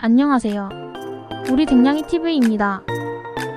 안녕하세요. 우리 댕냥이TV입니다.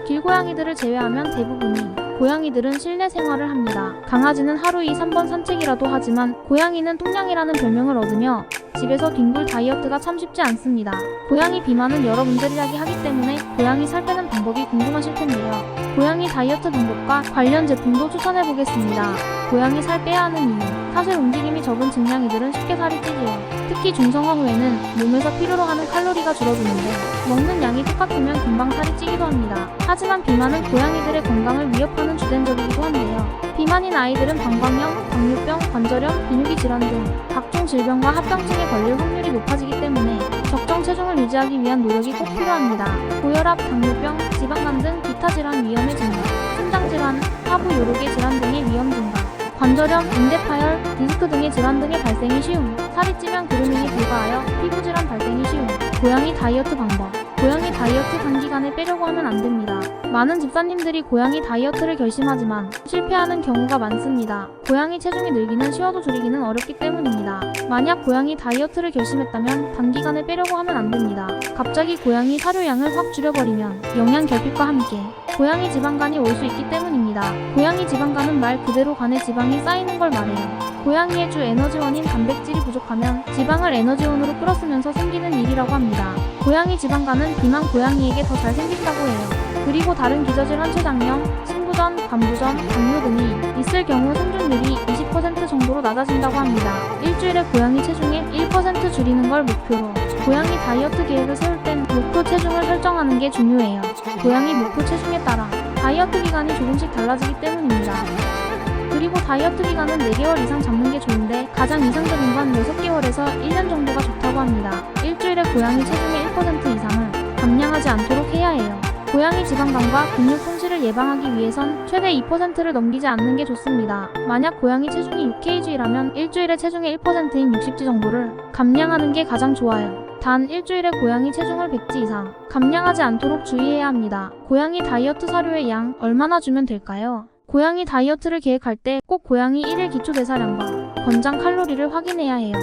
길고양이들을 제외하면 대부분이 고양이들은 실내 생활을 합니다. 강아지는 하루 2~3번 산책이라도 하지만 고양이는 뚱냥이라는 별명을 얻으며 집에서 뒹굴 다이어트가 참 쉽지 않습니다. 고양이 비만은 여러분들이 이야기하기 때문에 고양이 살 빼는 방법이 궁금하실 텐데요. 고양이 다이어트 방법과 관련 제품도 추천해보겠습니다. 고양이 살 빼야 하는 이유. 사실 움직임이 적은 증냥이들은 쉽게 살이 찌지요. 특히 중성화 후에는 몸에서 필요로 하는 칼로리가 줄어드는데 먹는 양이 똑같으면 금방 살이 찌기도 합니다. 하지만 비만은 고양이들의 건강을 위협하는 주된 적이기도 한데요. 비만인 아이들은 방광염, 당뇨병, 관절염, 비뇨기 질환 등 각종 질병과 합병증에 걸릴 확률이 높아지기 때문에 적정 체중을 유지하기 위한 노력이 꼭 필요합니다. 고혈압, 당뇨병, 지방간 등 기타 질환 위험의 증가, 심장질환, 하부 요로계 질환 등의 위험 증가, 관절염, 인대 파열, 디스크 등의 질환 등의 발생이 쉬움, 살이 찌면 그루밍이 불가하여 피부질환 발생이 쉬움. 고양이 다이어트 방법. 고양이 다이어트 단기간에 빼려고 하면 안됩니다. 많은 집사님들이 고양이 다이어트를 결심하지만 실패하는 경우가 많습니다. 고양이 체중이 늘기는 쉬워도 줄이기는 어렵기 때문입니다. 만약 고양이 다이어트를 결심했다면 단기간에 빼려고 하면 안됩니다. 갑자기 고양이 사료량을 확 줄여버리면 영양 결핍과 함께 고양이 지방간이 올 수 있기 때문입니다. 고양이 지방간은 말 그대로 간에 지방이 쌓이는 걸 말해요. 고양이의 주 에너지원인 단백질이 부족하면 지방을 에너지원으로 끌어쓰면서 생기는 일이라고 합니다. 고양이 지방간은 비만 고양이에게 더 잘 생긴다고 해요. 그리고 다른 기저질 환초장염, 신부전, 간부전, 당뇨 등이 있을 경우 생존율이 20% 정도로 낮아진다고 합니다. 일주일에 고양이 체중의 1% 줄이는 걸 목표로 고양이 다이어트 계획을 세울 땐 목표 체중을 설정하는 게 중요해요. 고양이 목표 체중에 따라 다이어트 기간이 조금씩 달라지기 때문입니다. 그리고 다이어트 기간은 4개월 이상 잡는 게 좋은데 가장 이상적인 건 6개월에서 1년 정도가 좋다고 합니다. 일주일에 고양이 체중의 1% 이상을 감량하지 않도록 해야 해요. 고양이 지방간과 근육 손실을 예방하기 위해선 최대 2%를 넘기지 않는 게 좋습니다. 만약 고양이 체중이 6kg라면 일주일에 체중의 1%인 60g 정도를 감량하는 게 가장 좋아요. 단 일주일에 고양이 체중을 100g 이상 감량하지 않도록 주의해야 합니다. 고양이 다이어트 사료의 양 얼마나 주면 될까요? 고양이 다이어트를 계획할 때 꼭 고양이 1일 기초대사량과 권장 칼로리를 확인해야 해요.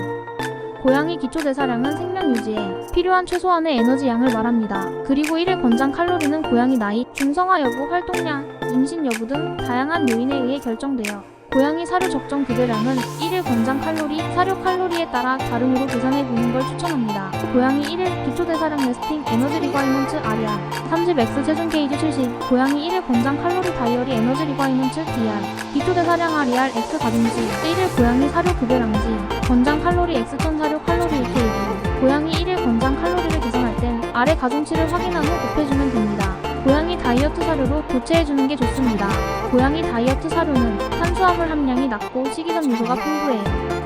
고양이 기초대사량은 생명 유지에 필요한 최소한의 에너지 양을 말합니다. 그리고 1일 권장 칼로리는 고양이 나이, 중성화 여부, 활동량, 임신 여부 등 다양한 요인에 의해 결정돼요. 고양이 사료 적정 급여량은 1일 권장 칼로리, 사료 칼로리에 따라 다름으로 계산해 보는 걸 추천합니다. 고양이 1일 기초대사량 레스팅 에너지 리과이먼트 RER 30X 체중 게이지 70 고양이 1일 권장 칼로리 다이어리 에너지 리과이먼트 DR 기초대사량 RER X 가중지 1일 고양이 사료 급여량지 권장 칼로리 X 천 사료 칼로리 1kg 고양이 1일 권장 칼로리를 계산할 땐 아래 가중치를 확인한 후 곱해주면 됩니다. 고양이 다이어트 사료로 교체해주는 게 좋습니다. 고양이 다이어트 사료는 탄수화물 함량이 낮고 식이섬 요소가 풍부해요.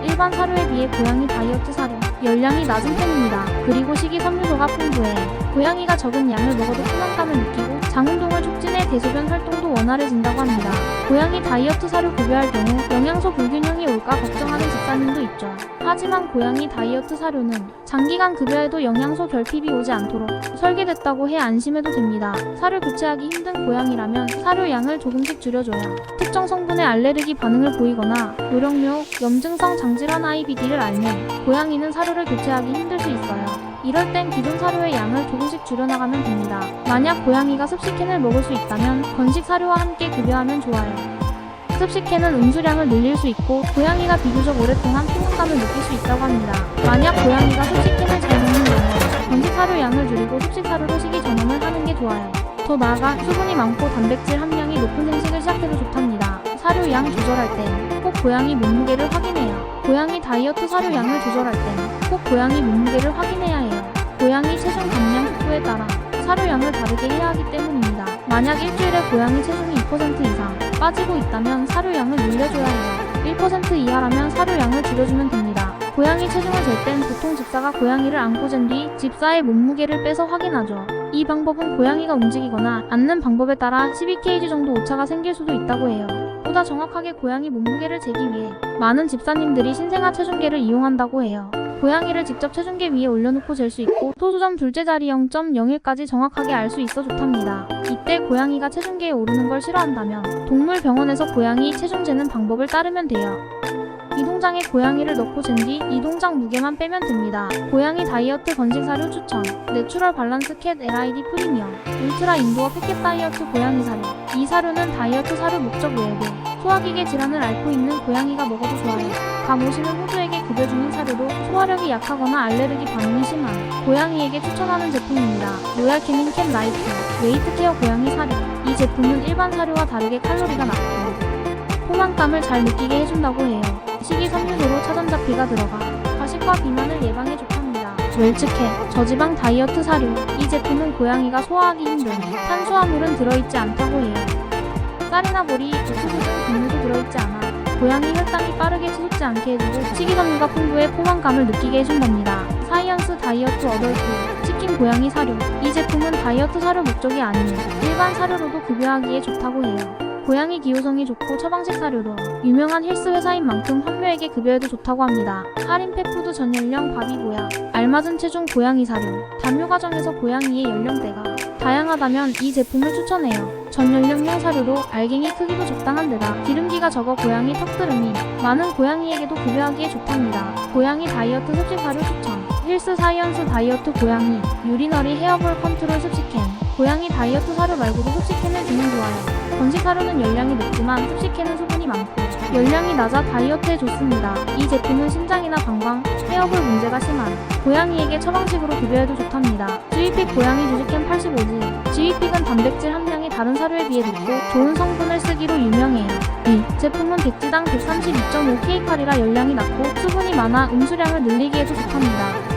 일반 사료에 비해 고양이 다이어트 사료 열량이 낮은 편입니다. 그리고 식이섬 요소가 풍부해 고양이가 적은 양을 먹어도 포만감을 느끼고 장운동을 촉진해 대소변 활동도 원활해진다고 합니다. 고양이 다이어트 사료 급여할 경우 영양소 불균형이 올까 걱정하는 집사님도 있죠. 하지만 고양이 다이어트 사료는 장기간 급여에도 영양소 결핍이 오지 않도록 설계됐다고 해 안심해도 됩니다. 사료 교체하기 힘든 고양이라면 사료 양을 조금씩 줄여줘야 특정 성분에 알레르기 반응을 보이거나 노령묘, 염증성 장질환 IBD를 알면 고양이는 사료를 교체하기 힘들 수 있어요. 이럴 땐 기존 사료의 양을 조금씩 줄여나가면 됩니다. 만약 고양이가 습식캔을 먹을 수 있다면 건식 사료와 함께 급여하면 좋아요. 습식캔은 음수량을 늘릴 수 있고 고양이가 비교적 오랫동안 피곤감을 느낄 수 있다고 합니다. 만약 고양이가 습식캔을 잘 먹는 경우 건식 사료 양을 줄이고 습식 사료로 식이 전환을 하는 게 좋아요. 더 나아가 수분이 많고 단백질 함량이 높은 생식을 시작해도 좋답니다. 사료 양 조절할 땐 꼭 고양이 몸무게를 확인해요. 고양이 다이어트 사료 양을 조절할 땐 꼭 고양이 몸무게를 확인해야 해요. 고양이 체중 감량 속도에 따라 사료 양을 다르게 해야 하기 때문입니다. 만약 일주일에 고양이 체중이 2% 이상 빠지고 있다면 사료 양을 늘려줘야 해요. 1% 이하라면 사료 양을 줄여주면 됩니다. 고양이 체중을 잴 땐 보통 집사가 고양이를 안고 잰 뒤 집사의 몸무게를 빼서 확인하죠. 이 방법은 고양이가 움직이거나 앉는 방법에 따라 12kg 정도 오차가 생길 수도 있다고 해요. 보다 정확하게 고양이 몸무게를 재기 위해 많은 집사님들이 신생아 체중계를 이용한다고 해요. 고양이를 직접 체중계 위에 올려놓고 잴 수 있고 소수점 둘째 자리 0.01까지 정확하게 알 수 있어 좋답니다. 이때 고양이가 체중계에 오르는 걸 싫어한다면 동물병원에서 고양이 체중 재는 방법을 따르면 돼요. 이동장에 고양이를 넣고 잰 뒤 이동장 무게만 빼면 됩니다. 고양이 다이어트 건식 사료 추천. 내추럴 밸런스 캣 LID 프리미엄 울트라 인도어 패켓 다이어트 고양이 사료. 이 사료는 다이어트 사료 목적 외에도 소화기계 질환을 앓고 있는 고양이가 먹어도 좋아요. 감 오시는 호주에게 급여 중인 사료로 소화력이 약하거나 알레르기 반응이 심한 고양이에게 추천하는 제품입니다. 로얄 캐닌 캣 라이프 웨이트 케어 고양이 사료. 이 제품은 일반 사료와 다르게 칼로리가 낮고 포만감을 잘 느끼게 해준다고 해요. 식이섬유로로 차전자피가 들어가 과식과 비만을 예방에 좋답니다. 웰츠캣 저지방 다이어트 사료. 이 제품은 고양이가 소화하기 힘든 탄수화물은 들어있지 않다고 해요. 쌀이나 보리, 옥수수 등 곡류도 들어있지 않아 고양이 혈당이 빠르게 치솟지 않게 해주고 식이섬유가 풍부해 포만감을 느끼게 해준답니다. 사이언스 다이어트 어덜트 치킨 고양이 사료. 이 제품은 다이어트 사료 목적이 아닌 일반 사료로도 급여하기에 좋다고 해요. 고양이 기호성이 좋고 처방식 사료로 유명한 헬스 회사인 만큼 환묘에게 급여해도 좋다고 합니다. 할인 펫푸드 전 연령 바비보야 알맞은 체중 고양이 사료. 단묘 과정에서 고양이의 연령대가 다양하다면 이 제품을 추천해요. 전 연령용 사료로 알갱이 크기도 적당한 데다 기름기가 적어 고양이 턱드름이 많은 고양이에게도 급여하기에 좋답니다. 고양이 다이어트 습식 사료 추천. 힐스 사이언스 다이어트 고양이 유리너리 헤어볼 컨트롤 습식캔. 고양이 다이어트 사료 말고도 습식캔을 주면 좋아요. 건식 사료는 열량이 높지만 습식캔은 수분이 많고 열량이 낮아 다이어트에 좋습니다. 이 제품은 심장이나 방광, 헤어볼 문제가 심한 고양이에게 처방식으로 급여해도 좋답니다. 지위픽 고양이 주식캔 85지. 지위픽은 단백질 함량이 다른 사료에 비해 높고 좋은 성분을 쓰기로 유명해요. 이 제품은 100지당 132.5kcal이라 열량이 낮고 수분이 많아 음수량을 늘리기에도 좋답니다.